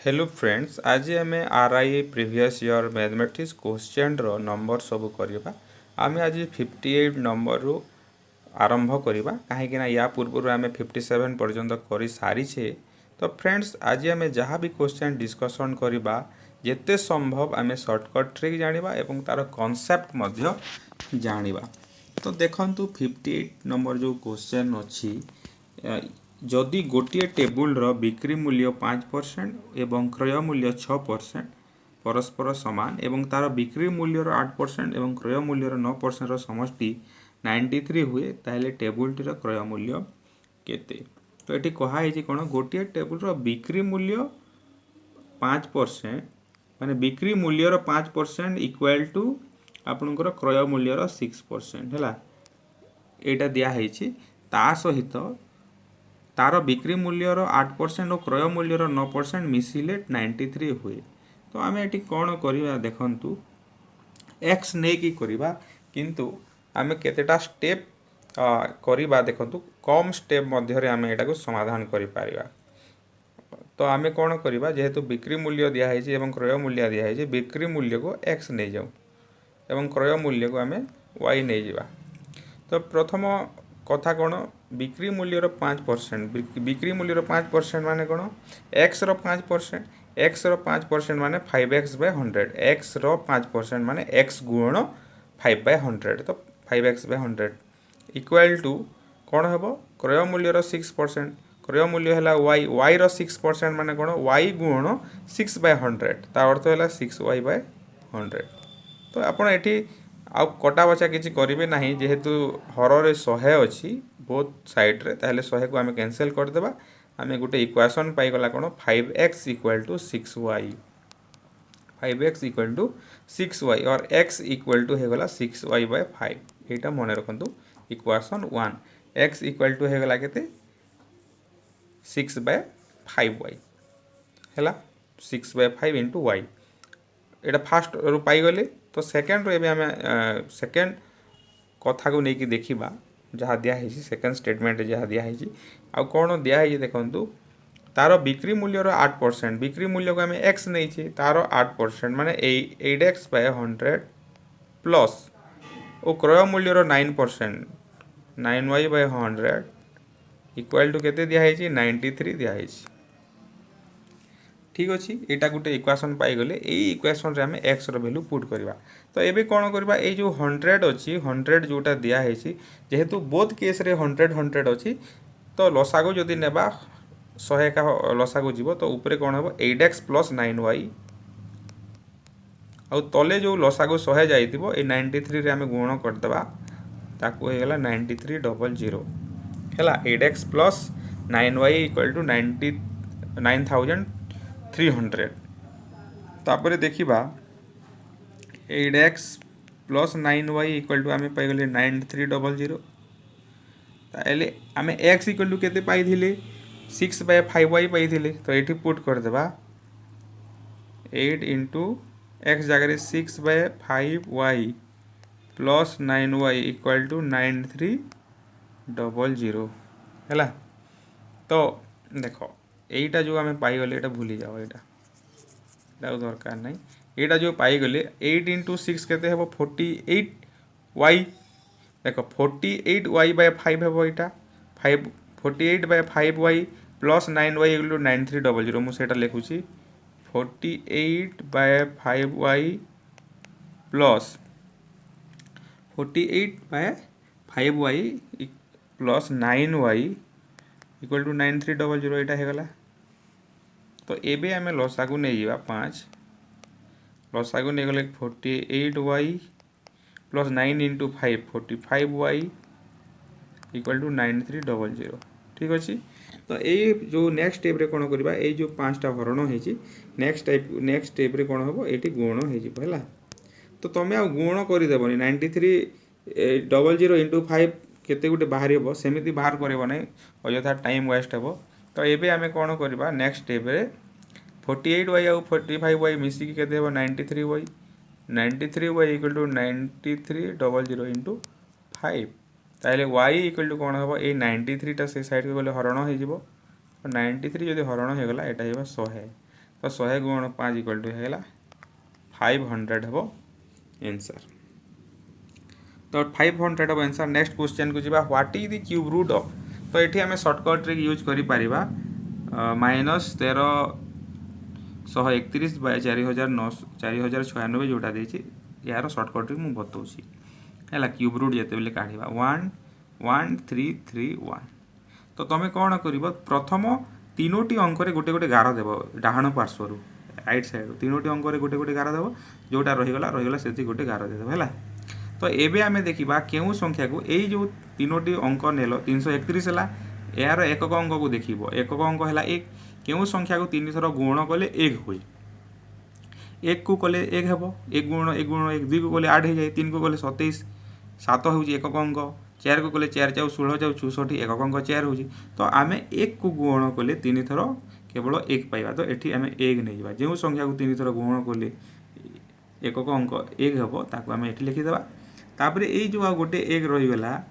Hello friends, आज आम RI previous year mathematics question रो नंबर सब करवा। आम आज 58 नंबर रु आरंभ करवा कहीं या पूर्व आम 57 पर्यंत कर सारीछे। तो फ्रेंड्स, आज आम जहाँ भी क्वेश्चन डिस्कसन करवा जिते संभव आम सर्टकट ट्रिक जानिबा एवं तार कॉन्सेप्ट जानिबा। तो देखंतु 58 नंबर जो क्वेश्चन अच्छी जदि गोटे टेबुल बिक्री मूल्य 5% एवं क्रय मूल्य 6% परस्पर सामान एवं तार बिक्री मूल्यर 8% एवं क्रय मूल्यर 9% समष्टि 93 हुए ताहले टेबुल टीर क्रय मूल्य केते। तो ये कहुई कौन गोटे टेबुल बिक्री मूल्य 5% माने बिक्री मूल्यर 5% इक्वाल टू आपणकर क्रय मूल्यर 6% है यहाँ दिखाई ता सहित तार बिक्री मूल्यर 8% और क्रय मूल्यर 9% मिसिले 93 हुए। तो आम ये कौन करवा देखु एक्स नहीं कि करवा किंतु आम केतेटा स्टेप करवा देखु कम स्टेप मध्य आम यहाँ समाधान करिपारिबा। तो आम कौन करवा जेहेतु बिक्री मूल्य दिखाई एवं क्रय मूल्य दिखाई बिक्री मूल्य को एक्स नहीं जाऊँ एवं क्रय मूल्य को आम वाई नहीं जावा। तो प्रथम कथा कौन बिक्री मूल्यर 5% बिक्री मूल्यर 5% माने कौन एक्स रो 5% एक्स रो 5% माने 5x/100 एक्स रो 5% माने एक्स गुण 5/100 तो 5x/100 इक्वल टू कौन हेबो क्रय मूल्यर 6% क्रय मूल्य है वाई वाई रो 6% माने कौन वाई गुण 6/100 ता अर्थ है 6y/100। तो आपड़ ये आउ कटा बचा किसी करेंगे ना जेहेतु हर 100 अच्छी बोथ साइड्रे ताहले 100 को आम कैनसल करदे आम गोटे इक्वेशन पाईगला कौन 5x equal to 6y 5x equal to 6y और x इक्वल टू होगला 6y/5 यहाँ मन रखु इक्वेशन 1 x इक्वल टू होगला केते 6/5y है 6/5 इंटू y यहाँ फास्ट रू पाईगले। तो सेकेंड रो आम सेकेंड कथा को लेकिन देखा जहाँ दिखाई सेकेंड स्टेटमेंट जहाँ दिखाई आउ कौन दिखाई देखु तार बिक्री मूल्यर 8% बिक्री मूल्य को आम एक्स नहीं तार 8% माने 8x/100 प्लस और क्रय मूल्यर 9% 9y/100 इक्वल टू केते दिखाई 93 दिखाई। ठीक अच्छे यहाँ गोटे इक्वेशन पाईगले यही इक्वेशन आम एक्स वैल्यू पुट करवा। तो ये कौन करवा ये जो 100 अच्छी 100 जोटा दिखाई जेहेतु बोथ केस रे 100 अच्छी तो लसागु जदि नेबा 100 का लसागु जीव तो ऊपर कौन हम 8x + 9y आउ तले जो लसागु 100 जाइथिबो ए 93 रे आम गुण करदेबा ताकू होगला 9300 है 8x + 9y इक्वल टू 9300। तापर देखा 8x + 9y इक्वल टू आम पाइगले 9300 ताले आम x इक्वल टू केते पाइथिले 6/5y पाइथिले। तो ये पुट करदेबा 8 इंटू x जगह 6/5y + 9y इक्वल टू 9300 है। तो देख यहीटा जो आम पाईगले ये भूली जाओ यहाँ दरकार नहीं यहाँ जो पाईगले 8 इंटू 6 के 48y देख 48y/5 हे यहाँ 48/5y + 9y इक्वल टू 9300 मुझे लिखुची 48/5y + 48/5y + 9y equal to 9300 यहाँ होगला। तो एबे आम लसागु नहीं जा 5 लसागु नहीं गले 48y + 9 into 5 45y equal to 9300। ठीक अच्छे। तो ये जो नेक्स्ट स्टेप रे कौन करवा ये जो 5टा हरण होती नेक्स्ट स्टेप रे कौन हम ये गुण हो। तो तुम्हें आ गुण करदेवनी 9300 इंटू 5 केते गोटे बाहर सेमती बाहर कर अयथा टाइम वेस्ट हे। तो ये आम कौन करवा नेक्स्ट स्टेप रे 48y आउ 45y मिसिकी केते 93y 93y equal to 9300 into 5 ताहले y इक्वल टू कौन हम ये 93टा से साइड को गले हरण हो 93 जब हरण होगला यहाँ 100 तो 100 गुण 5 इक्वल टू है 500 हम आंसर। तो 500 हम आंसर। नेक्स्ट क्वेश्चन को जी what is the cube root of. तो ये आम सर्टकट रे यूज कर -1331 बाय 4096 जोटा देछि यार सर्टकट रे मु बताऊँगी है क्यूब रूट जिते बेले काढ़ा 11331। तो तुम कौन कर प्रथम तीनोटी अंक गोटे गोटे गार देव डाहाण पार्श्वर राइट साइड तीनोटी अंक गोटे गोटे गार देव जोटा रहीगला से गोटे गार देदेव है। तो एबे आम देखा केउ संख्या को यही जो तीनोटी अंक नेल 331 है यार एकक अंक को देख एकक अंक है 1 केउ संख्या को 3 थर गुण कले 1 हुए 1 को कले 1 हे 1 गुण 1 गुण 1 2 को कले 8 हो जाए 3 को कले 27 7 हूँ एकक अंक 4 को कले 4 4 16 4 64 एकक अंक 4 हूँ। तो आम 1 को गुण कले 3 थर केवल 1 पाइबा। तो ये आम 1 नहीं जो संख्या को 3 थर गुण कले एकक अंक 1 हे ताको आम ये लिखिदेवा। तापर ये जो आ गोटे 1 रहीगला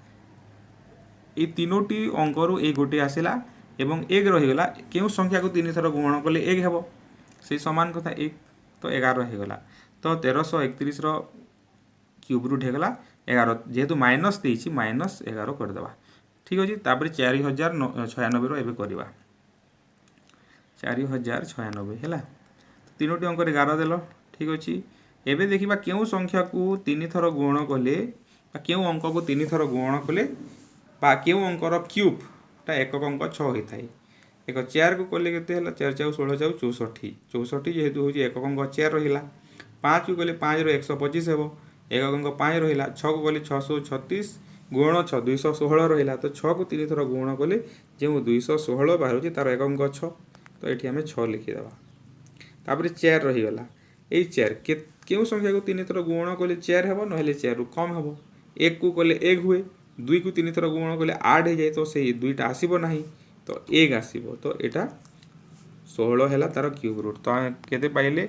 ये तीनोटी अंकरू ये गोटे आसला एवं 1 रहीगला क्यों संख्या को 3 थर गुण कले 1 हे से समान कथा 1 तो 11 होगला। तो 1331 क्यूब रूट होगला 11 जेहेतु माइनस देछि -11 करदेवा ठीक अच्छे। तापर 4096 एवं करवा 4096 है तीनोटी अंक 11 देल ठीक अच्छे। एवं देखा क्यों संख्या को 3 थर गुण कले क्यों अंक को 3 थर गुण कले क्यों अंकर क्यूबटा एकक अंक 6 होता है एक 4 को कले के 4 4 16 4 64 64 जेहेतु हूँ एकक अंक 4 रहा 5 को कले 5 125 हे एकक अंक 5 रहा 6 को कले 636 गुण 6 216 रहा। तो 6 को 3 थर गुण कले जो 216 बाहर तार एक अंक 6 तो ये आम 6 लिखिदेवा। तापर 4 रहीगला यही 4 क्यों संख्या को 3 थर गुण कले 4 हे ना 4 रु कम हे 1 को कले 1 हुए 2 को 3 थर गुण कले 8 हो जाए तो से 2टा आसब ना तो 1 आसब। तो यहाँ 16 है तार क्यूब रूट। तो केते पाइले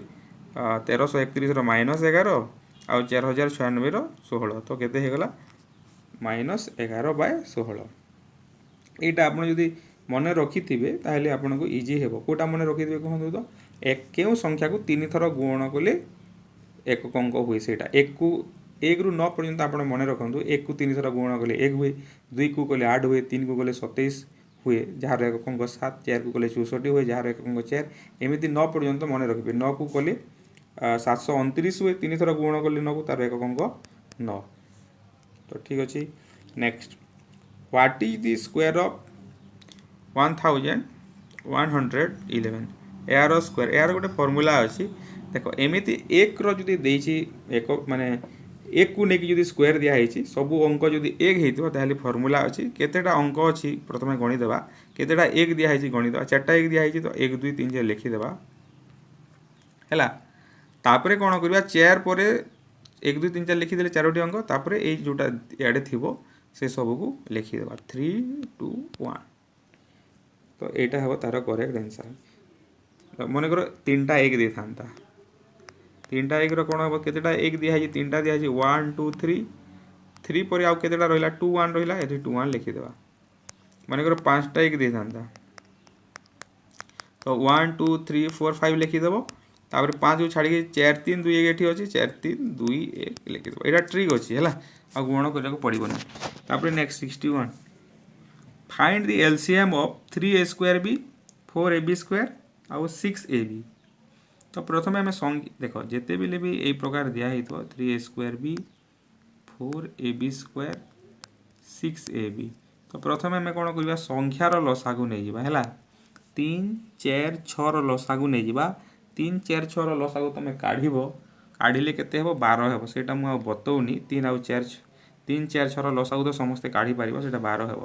1331 -11 आ 4096 16 तो केते होगला -11 बाय 16। यहाँ आपड़ जदि मन रखि थे आपन को इजी हे कोटा मन रखि थे कहूँ तो क्यों संख्या को 3 थर गुण कले एकक अंक हुए से 1 रु 9 पर्यंत आप मन रखु 1 को 3 थर गुण कले 1 हुए 2 को कले 8 हुए 3 को कले 27 हुए जार एकक अंक 7 4 को कले 64 हुए जार एकक अंक 4 एमती 9 पर्यंत मन रखिए 9 को कले 729 हुए 3 थर गुण कले 9 को तार एकक अंक 9। तो ठीक अच्छे। Next what is the square of 1111 यार स्क्वायर यार गोटे फर्मूला अच्छी देख एमती 1 रि देसी एक माने 1 को लेकिन जो स्क्वायर दिखाई सबू अंक जब 1 होता फर्मूला अच्छी केतेटा अंक अच्छी प्रथम गणिदेवा केतेटा 1 दिखाई गणिदेवा 4टा 1 दिखाई तो 1 2 3 4 लिखिदेवा है। तापर कौन करवा 4 पर 1 2 3 4 लिखिदे 4टी अंक तापर ये जोटा इे थी से सबको लिखिदेवा 3 2 1 तो यहाँ हम तार करेक्ट आंसर। मनकर 3टा 1 दे था 3टा 1 कौन हम केतेटा 1 दिखाई 3टा दिखाई 1 2 3 3 पर आउ केतेटा रहा 2 1 रहा ये 2 1 लिखिदेवा मनकर 5टा 1 दे था तो 1 2 3 4 5 लिखिदेव तापर 5 को छाड़ी 4 3 2 1 ये अच्छी 4 3 2 1 लिखिदेव यहाँ ट्रिक अच्छी है आ गुण करने पड़ोना। तापर next 61 find the LCM of 3a² b 4ab² आउ 6ab। तो प्रथम आम देख जिते बेले भी यही प्रकार दिखाई 3a² b 4ab² 6ab। तो प्रथम आम कौन करवा संख्यार लसा को नहीं है 3 4 6 लसा को नहीं 3 4 6 लसा को तुम काढ़ले केते हे 12 हे सेटा मु बतौनी 3 आउ 4 3 4 6 लसा को तो समस्ते काढ़ी पार से 12 हे।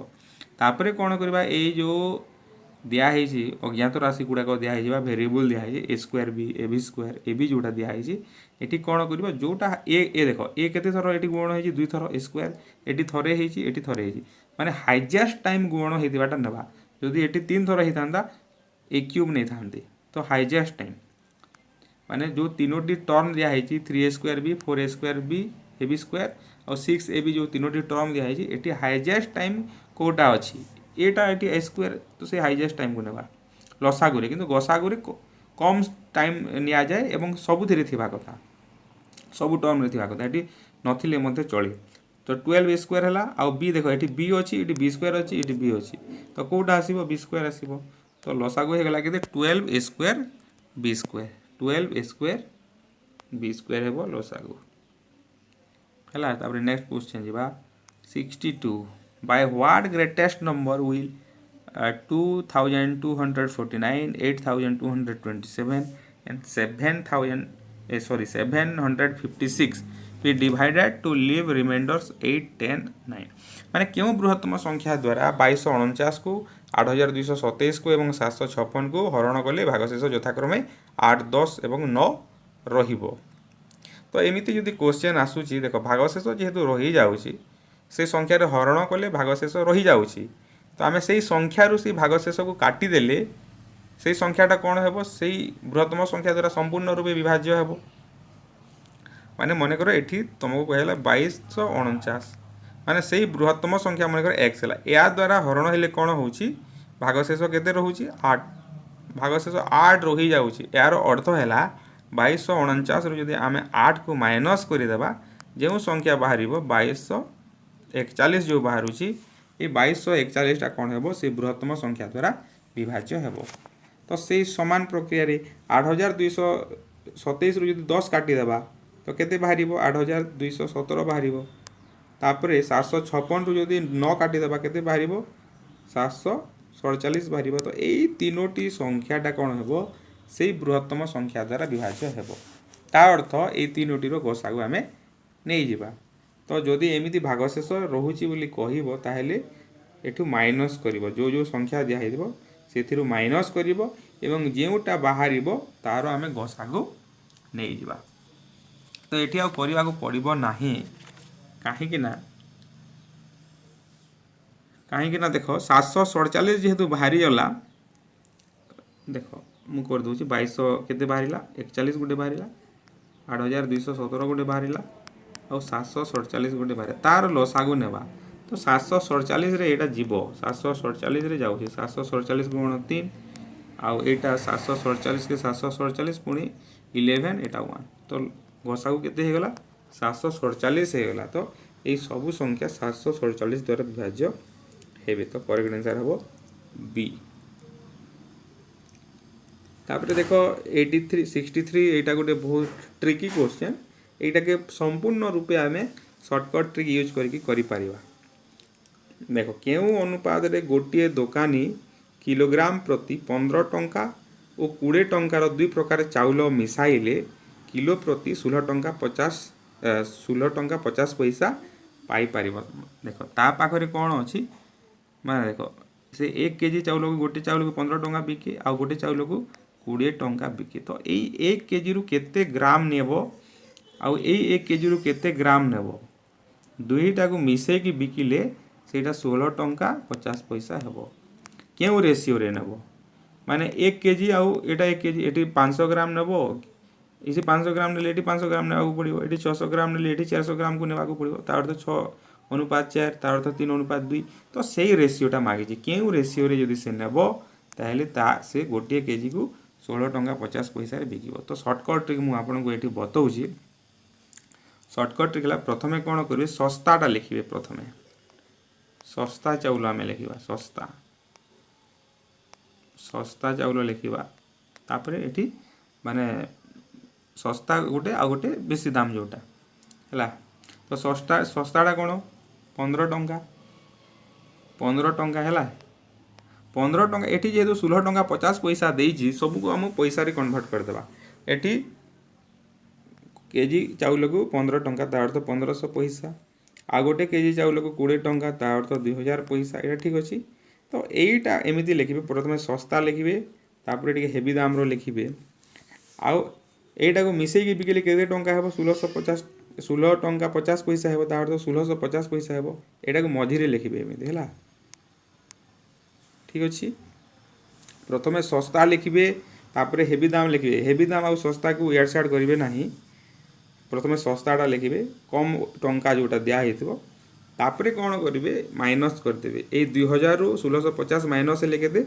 तापर कौन करवा ये जो दिखाई अज्ञात राशि गुड़ाक दिखाई वेरिएबल दिखाई a² b ab² जोटा दिखाई ये कौन करवा जोटा ए देख ए केते थर ये गुण हो 2 थर a² ये थरे ये थरे माने हाइजेस्ट टाइम गुण होता ना जदि ये 3 थर होता ए क्यूब नहीं था तो हाइजेस्ट टाइम माने जो तीनोटी टर्म दिखाई 3a² b 4a² b ab² और 6ab जो तीनोटी टर्म दिखाई ये हाइजेस्ट टाइम कोटा अच्छी एटा ये a² तो से हाइजेस्ट टाइम को नेबा लसागुरे किंतु गसागुरे कम टाइम निया जाए एवं सबुथिरे थिबा कथा सबु टर्म रे थिबा कथा एटी नथिले मध्ये चले तो 12 स्क्वायर है आउ बी देख ये बी अच्छी ये बी स्क्वायर अच्छी ये बी अच्छी तो कौटा आसो बी स्क्वायर आसो तो लसागु होगा के 12 square B square 12 square B square हेबो लसागु है तापर नेक्स्ट क्वेश्चन जीवा 62 by what greatest number will 2249 8227 and 756 be divided to leave remainders 8 10 9 माने क्यों बृहत्तम संख्या द्वारा 2249 को 8227 को एवं 756 को हरण कले भागशेष यथाक्रमे 8 10 एवं 9 रहिबो तो एमिति जदि क्वेश्चन आसुची देखो भागशेष जेहेतु रही जाउची से संख्या रे हरण कले भागशेष रही जाउची तो आमे सेही संख्या रु से भागशेष को काटी देले सेही संख्याटा कोन हेबो सेही बृहत्तम संख्या द्वारा संपूर्ण रूपे विभाज्य हेबो माने मन कर एठी तुमको कहला 2249 माने सेही बृहत्तम संख्या मन कर x हला या द्वारा हरण हेले कोन होउची भागशेष केते रहउची 8 भागशेष 8 रही जाउची यार अर्थ हैला 2249 रु जदि आमे 8 को माइनस करि देबा जेउ संख्या बाहरिबो 2241 जो बाहरुची ये 2241 टा कोन हेबो से बृहत्तम संख्या द्वारा विभाज्य हेबो तो से समान प्रक्रिया रे 8227 रु जदि 10 काटी देबा तो केते बाहरिबो 8217 बाहरिबो तापरे 756 रु जदि 9 काटी देबा केते बाहरिबो 747 बाहरिबो तो एई तीनोटी संख्याटा कोन हेबो सेही बृहत्तम संख्या द्वारा विभाज्य हेबो ता अर्थ एई तीनोटी रो गसागु आमे नै जिबा तो जदि एमिति भागशेष रहुची बोली कहिबो ताहेले एठु माइनस करिवो जो जो संख्या दिया हेदिबो सेथिरु माइनस करिवो एवं जेउटा बाहरिबो तार आमे गसागु नै जिबा तो एठी आ करिवा को पड़िबो नाही काहे कि ना देखो 747 जेहेतु बाहरी गला देखो मु कर दूची 2200 केते बाहरिला 41 गुटे बाहरिला 8217 गुटे बाहरिला और 747 गुटे बाहरे तार लसागु नेबा तो 747 रे एटा जीवो 747 रे जाउची 747 गुण 3 आउ एटा 747 के 747 पुणी 11 एटा 1 तो गसागु केते हे गला 747 हे गला तो ए सबु संख्या 747 द्वारा विभाज्य हेबे तो करेक्ट आंसर हबो बी तापर देखो 83 63 एटा गोटे बहुत ट्रिकी क्वेश्चन एटा के संपूर्ण रूपे आमे शॉर्टकट ट्रिक यूज करके करि परिबा देखो केउ अनुपात रे गोटिए दोकानी किलोग्राम प्रति 15 टंका और 20 टंकार दुई प्रकार चाउल मिसाइले किलो प्रति 16 टंका 50 पैसा पाई परिबा देखो ता पाखरे कोन अछि माने देखो से 1 केजी चाउल को गोटे चाउल को 15 टंका बिके आ गोटे चाउल को 20 टंका बिके तो एई 1 केजी रु केते ग्राम नेबो आ एई 1 केजी रु केते ग्राम नेबो दुईटा को मिसे की बिकिले सेटा 16 टंका 50 पैसा हेबो केउ रेशियो रे नेबो माने 1 केजी आ एटा 1 केजी एटी 500 ग्राम नेबो इसे 500 ग्राम नेले एटी 500 ग्राम नेबाकू पड़िबो एटी 600 ग्राम नेले एटी 400 ग्राम को नेबाकू पड़िबो ता अर्थ 6:4 ता अर्थ 3:2 तो सेही रेशियोटा मागिछि केउ रेशियो रे जदि से नेबो ताहेले ता से गोटे केजी को 16 टंका 50 पैसा रे बिकिबो तो शॉर्टकट ट्रिक मु आपन को एठी बतौछि शॉर्टकट ट्रिक ला प्रथमे कोन करिवे सस्ताटा लिखिबे प्रथमे सस्ता चाउल आमे लिखिबा सस्ता चाउल लिखिबा तापरे एठी माने सस्ता गोटे आ गोटे बेसी दाम जोटा हला तो सस्ताटा कोन 15 टंका हला 15 टंका एठी जेहेतु 16 टंका 50 पैसा देइछि सब को हम पैसा रे कन्वर्ट कर देबा एठी केजी चाउल को 15 टंका ता अर्थ 1500 पैसा आ गोटे केजी चाउल को 20 टंका ता अर्थ 2000 पैसा एटा ठीक अछि तो एटा एमिति लिखिबे प्रथमे सस्ता लिखिबे तापर टिके हेवी दाम रो लिखिबे आ एटा को मिसै के बिकेले केते टंका हेबो 16 टंका 50 पैसा हेबो ता अर्थ 1650 पैसा हेबो एटा को मझी रे लिखिबे एमिति हला ठीक अछि प्रथमे सस्ता लिखिबे तापर हेवी दाम लिखिबे हेवी दाम आ सस्ता को एड साइड करिवे नाही प्रथमे सस्ताटा लिखिबे कम टंका जोटा दिया हेतिबो तापर कोन करिवे माइनस कर देबे ए 2000 रु 1650 माइनस ले केते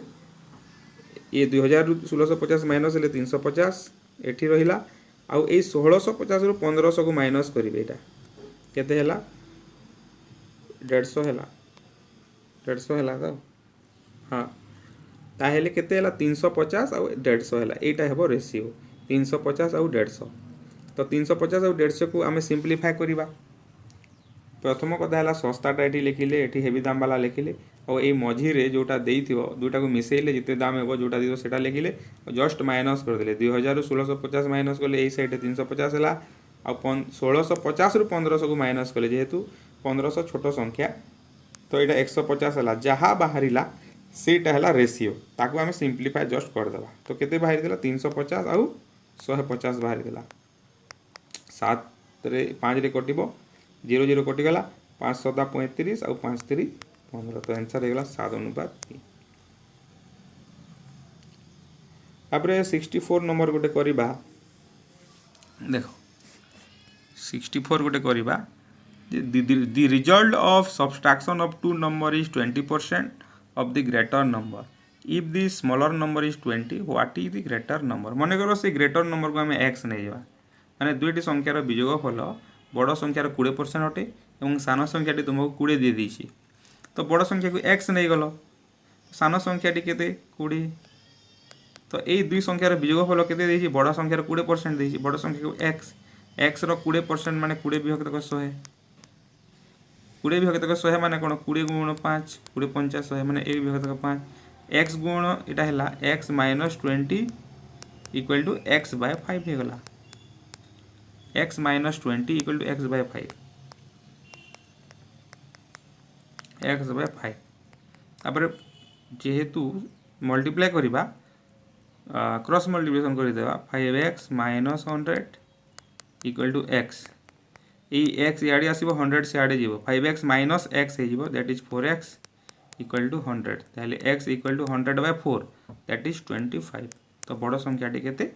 ये 2000 रु 1650 माइनस हेले 350 एठी रहिला आउ ए 1650 रु 1500 को माइनस करिवे एटा केते हैला 150 हैला 150 हैला तो हाँ ताहेले केते हैला 350 आउ 150 हैला एटा हेबो रेशियो 350 आउ 150 तो 350 आउ 150 को आमे सिंपलीफाई करिबा प्रथम कथा है सस्ताटा ये लिखिले ये हेवी दाम वाला लिखिले और ये मझी रे जोटा देइथिबो दुटा को मिसेइले जिते दाम हेबो जोटा दियो सेटा लिखिले जस्ट माइनस कर देले 2000 रु 1650 माइनस कले ए साइड 350 हला आ 1650 रु 1500 को माइनस कले जेहेतु 1500 छोट संख्या तो ये 150 हला जहा बाहरिला सेटा हला रेशियो ताको आमे सिंपलीफाई जस्ट कर देबा तो केते बाहरी देला 350 आ 150 बाहरी देला 7 रे 5 रे कटिबो 0 0 कटिगला 5 7 35 और 5 3 15 तो आंसर होगा 7:3 तापर 64 नंबर गोटे करिबा देखो 64 गोटे करिबा the result of subtraction of two number is 20% of the greater number if the smaller number is 20 what is the greater number माने करो से ग्रेटर नंबर को हमें x नै जावा माने दुईटी संख्यार वियोगफल बड़ संख्यार 20% अटे और सान संख्याटी तुमको 20 दे देछि तो बड़ संख्या को x नहीं गल सान संख्याटी केते 20 तो ये दुई संख्यार वियोगफल केते देछि बड़ संख्यार 20% देछि बड़ संख्या को x रो 20% माने 20 विभक्त 100 20 विभक्त 100 माने कोन 20 गुण 5 20 50 100 माने 1 विभक्त 5 x गुण एटा हैला x - 20 equal to x by 5 हे गला x - 20 equal to x by 5 x by 5 तापर जेहेतु मल्टीप्लाई करिबा क्रॉस मल्टीप्लिकेशन करि देबा 5x - 100 इक्वल टू x ए x याडी आसीबो 100 से आडे जीवो 5x - x हे जीवो that is 4x equal to 100 ताले x equal to 100 by 4 that is 25 तो बड़ संख्याटी केते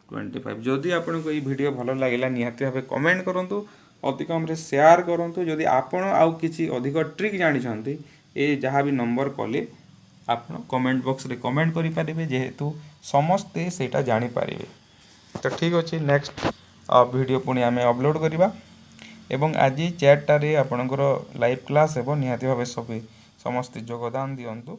25 जदि आपन को ये वीडियो भलो लागिला निहाती भाबे कमेंट करंतु अति कम रे शेयर करंतु जदि आपन आउ किछि अधिक ट्रिक जानि छथि ए जहा भी नंबर कले आपन कमेंट बॉक्स रे कमेंट करि पारिबे जेहेतु समस्ते सेटा जानि पारिबे तो ठीक अछि नेक्स्ट वीडियो पुनी आमे अपलोड करिबा एवं आज चैट रे आपनकर लाइव क्लास हेबो निहाती भाबे सबे समस्त योगदान दियंतु।